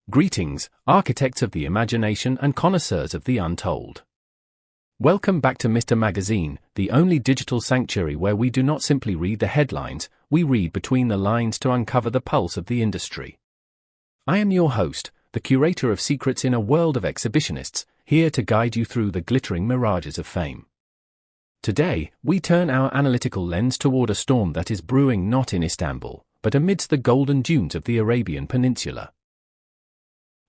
Greetings, architects of the imagination and connoisseurs of the untold. Welcome back to Mr. Magazine, the only digital sanctuary where we do not simply read the headlines, we read between the lines to uncover the pulse of the industry. I am your host, the curator of secrets in a world of exhibitionists, here to guide you through the glittering mirages of fame. Today, we turn our analytical lens toward a storm that is brewing not in Istanbul, but amidst the golden dunes of the Arabian Peninsula.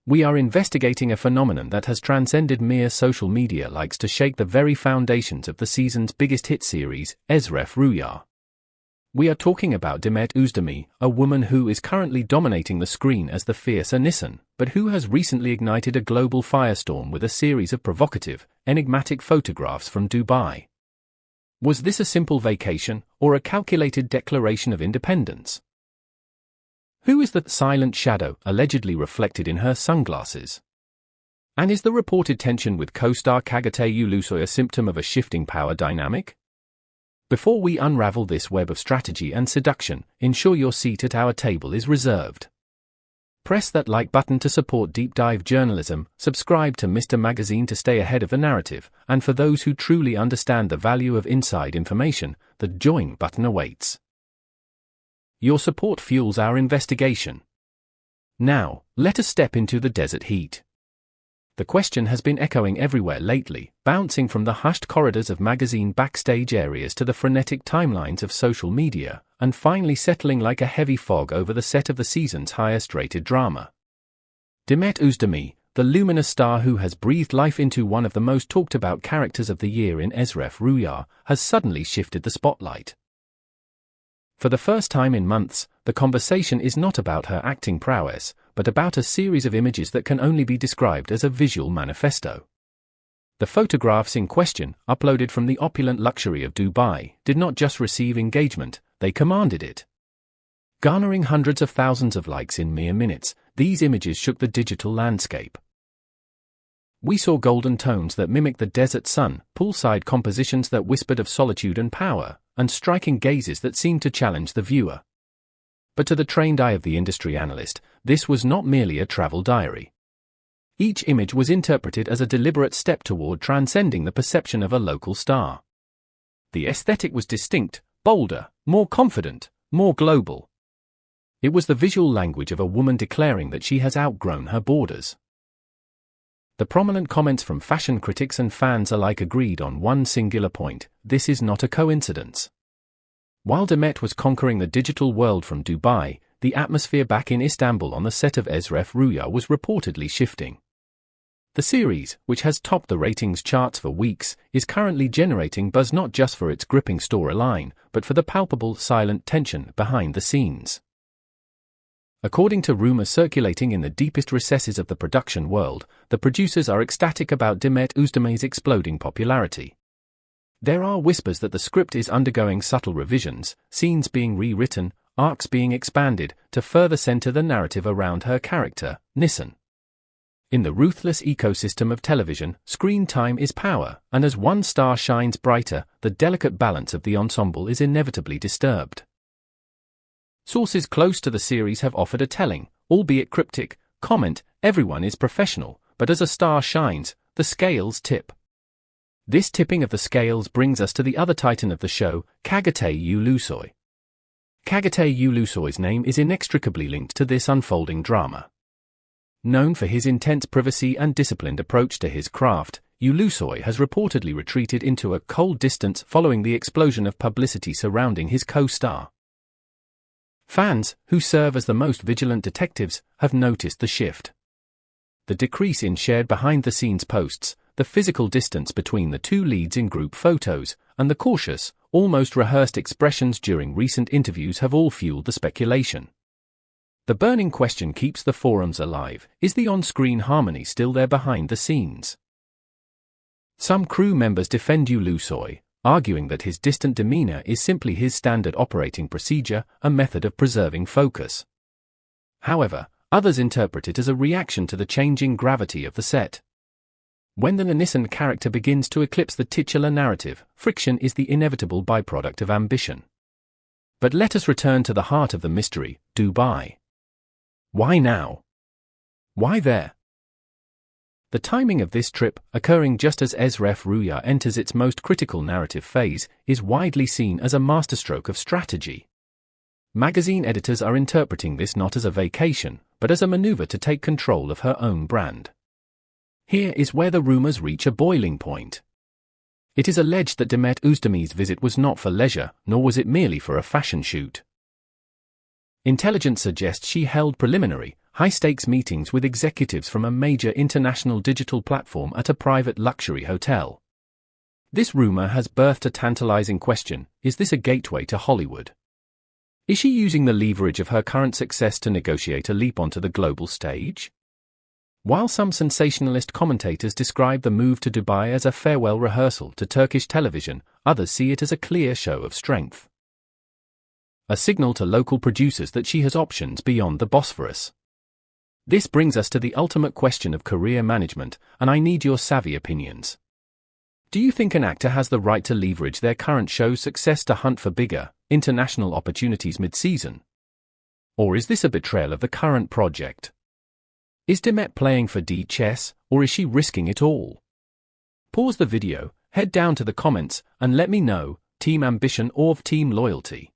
We are investigating a phenomenon that has transcended mere social media likes to shake the very foundations of the season's biggest hit series, Eşref Rüya. We are talking about Demet Özdemir, a woman who is currently dominating the screen as the fierce Anisan, but who has recently ignited a global firestorm with a series of provocative, enigmatic photographs from Dubai. Was this a simple vacation, or a calculated declaration of independence? Who is the silent shadow allegedly reflected in her sunglasses? And is the reported tension with co-star Çağatay Ulusoy a symptom of a shifting power dynamic? Before we unravel this web of strategy and seduction, ensure your seat at our table is reserved. Press that like button to support deep dive journalism, subscribe to Mr. Magazine to stay ahead of the narrative, and for those who truly understand the value of inside information, the join button awaits. Your support fuels our investigation. Now, let us step into the desert heat. The question has been echoing everywhere lately, bouncing from the hushed corridors of magazine backstage areas to the frenetic timelines of social media, and finally settling like a heavy fog over the set of the season's highest-rated drama. Demet Özdemir, the luminous star who has breathed life into one of the most talked-about characters of the year in Eşref Rüya, has suddenly shifted the spotlight. For the first time in months, the conversation is not about her acting prowess, but about a series of images that can only be described as a visual manifesto. The photographs in question, uploaded from the opulent luxury of Dubai, did not just receive engagement, they commanded it. Garnering hundreds of thousands of likes in mere minutes, these images shook the digital landscape. We saw golden tones that mimicked the desert sun, poolside compositions that whispered of solitude and power, and striking gazes that seemed to challenge the viewer. But to the trained eye of the industry analyst, this was not merely a travel diary. Each image was interpreted as a deliberate step toward transcending the perception of a local star. The aesthetic was distinct, bolder, more confident, more global. It was the visual language of a woman declaring that she has outgrown her borders. The prominent comments from fashion critics and fans alike agreed on one singular point: this is not a coincidence. While Demet was conquering the digital world from Dubai, the atmosphere back in Istanbul on the set of Eşref Rüya was reportedly shifting. The series, which has topped the ratings charts for weeks, is currently generating buzz not just for its gripping storyline, but for the palpable silent tension behind the scenes. According to rumors circulating in the deepest recesses of the production world, the producers are ecstatic about Demet Özdemir's exploding popularity. There are whispers that the script is undergoing subtle revisions, scenes being rewritten, arcs being expanded, to further center the narrative around her character, Nisan. In the ruthless ecosystem of television, screen time is power, and as one star shines brighter, the delicate balance of the ensemble is inevitably disturbed. Sources close to the series have offered a telling, albeit cryptic, comment: everyone is professional, but as a star shines, the scales tip. This tipping of the scales brings us to the other titan of the show, Çağatay Ulusoy. Çağatay Ulusoy's name is inextricably linked to this unfolding drama. Known for his intense privacy and disciplined approach to his craft, Ulusoy has reportedly retreated into a cold distance following the explosion of publicity surrounding his co-star. Fans, who serve as the most vigilant detectives, have noticed the shift. The decrease in shared behind-the-scenes posts, the physical distance between the two leads in group photos, and the cautious, almost rehearsed expressions during recent interviews have all fueled the speculation. The burning question keeps the forums alive: is the on-screen harmony still there behind the scenes? Some crew members defend Ulusoy, arguing that his distant demeanor is simply his standard operating procedure, a method of preserving focus. However, others interpret it as a reaction to the changing gravity of the set. When the Nisan character begins to eclipse the titular narrative, friction is the inevitable byproduct of ambition. But let us return to the heart of the mystery, Dubai. Why now? Why there? The timing of this trip, occurring just as Eşref Rüya enters its most critical narrative phase, is widely seen as a masterstroke of strategy. Magazine editors are interpreting this not as a vacation, but as a maneuver to take control of her own brand. Here is where the rumors reach a boiling point. It is alleged that Demet Özdemir's visit was not for leisure, nor was it merely for a fashion shoot. Intelligence suggests she held preliminary, high-stakes meetings with executives from a major international digital platform at a private luxury hotel. This rumor has birthed a tantalizing question: is this a gateway to Hollywood? Is she using the leverage of her current success to negotiate a leap onto the global stage? While some sensationalist commentators describe the move to Dubai as a farewell rehearsal to Turkish television, others see it as a clear show of strength. A signal to local producers that she has options beyond the Bosphorus. This brings us to the ultimate question of career management, and I need your savvy opinions. Do you think an actor has the right to leverage their current show's success to hunt for bigger, international opportunities mid-season? Or is this a betrayal of the current project? Is Demet playing for chess, or is she risking it all? Pause the video, head down to the comments, and let me know, team ambition or team loyalty.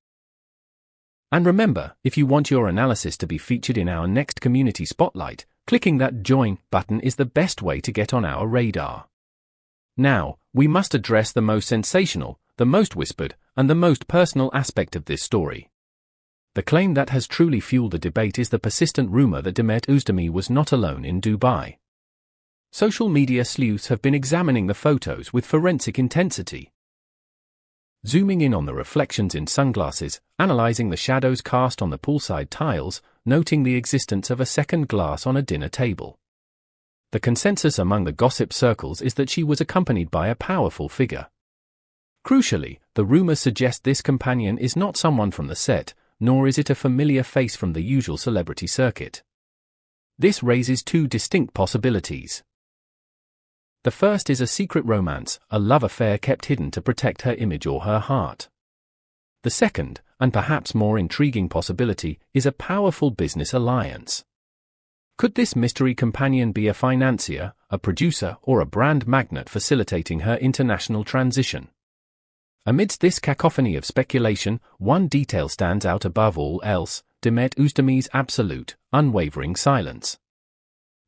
And remember, if you want your analysis to be featured in our next community spotlight, clicking that join button is the best way to get on our radar. Now, we must address the most sensational, the most whispered, and the most personal aspect of this story. The claim that has truly fueled the debate is the persistent rumor that Demet Özdemir was not alone in Dubai. Social media sleuths have been examining the photos with forensic intensity. Zooming in on the reflections in sunglasses, analyzing the shadows cast on the poolside tiles, noting the existence of a second glass on a dinner table. The consensus among the gossip circles is that she was accompanied by a powerful figure. Crucially, the rumors suggest this companion is not someone from the set, nor is it a familiar face from the usual celebrity circuit. This raises two distinct possibilities. The first is a secret romance, a love affair kept hidden to protect her image or her heart. The second, and perhaps more intriguing possibility, is a powerful business alliance. Could this mystery companion be a financier, a producer, or a brand magnate facilitating her international transition? Amidst this cacophony of speculation, one detail stands out above all else: Demet Özdemir's absolute, unwavering silence.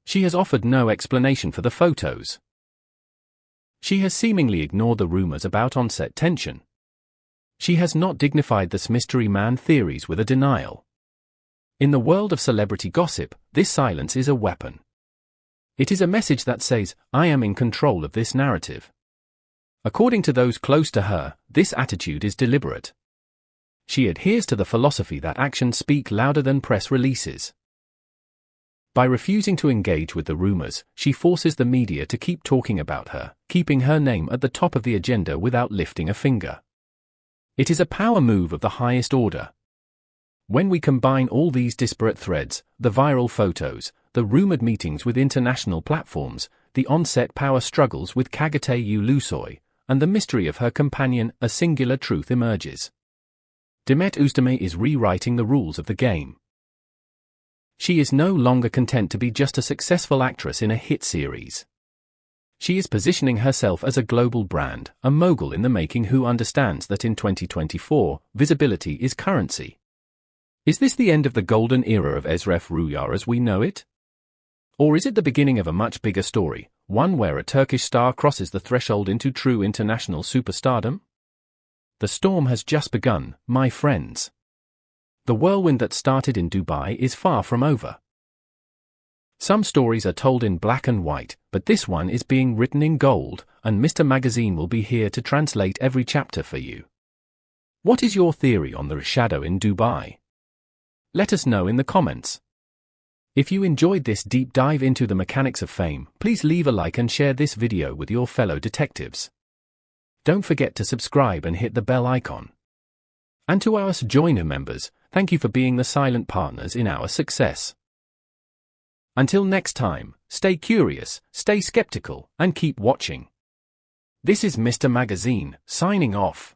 She has offered no explanation for the photos. She has seemingly ignored the rumors about on-set tension. She has not dignified this mystery man theories with a denial. In the world of celebrity gossip, this silence is a weapon. It is a message that says, I am in control of this narrative. According to those close to her, this attitude is deliberate. She adheres to the philosophy that actions speak louder than press releases. By refusing to engage with the rumors, she forces the media to keep talking about her, keeping her name at the top of the agenda without lifting a finger. It is a power move of the highest order. When we combine all these disparate threads, the viral photos, the rumored meetings with international platforms, the on-set power struggles with Çağatay Ulusoy, and the mystery of her companion, a singular truth emerges. Demet Özdemir is rewriting the rules of the game. She is no longer content to be just a successful actress in a hit series. She is positioning herself as a global brand, a mogul in the making who understands that in 2024, visibility is currency. Is this the end of the golden era of Eşref Rüya as we know it? Or is it the beginning of a much bigger story, one where a Turkish star crosses the threshold into true international superstardom? The storm has just begun, my friends. The whirlwind that started in Dubai is far from over. Some stories are told in black and white, but this one is being written in gold, and Mr. Magazine will be here to translate every chapter for you. What is your theory on the shadow in Dubai? Let us know in the comments. If you enjoyed this deep dive into the mechanics of fame, please leave a like and share this video with your fellow detectives. Don't forget to subscribe and hit the bell icon. And to our joiner members, thank you for being the silent partners in our success. Until next time, stay curious, stay skeptical, and keep watching. This is Mr. Magazine, signing off.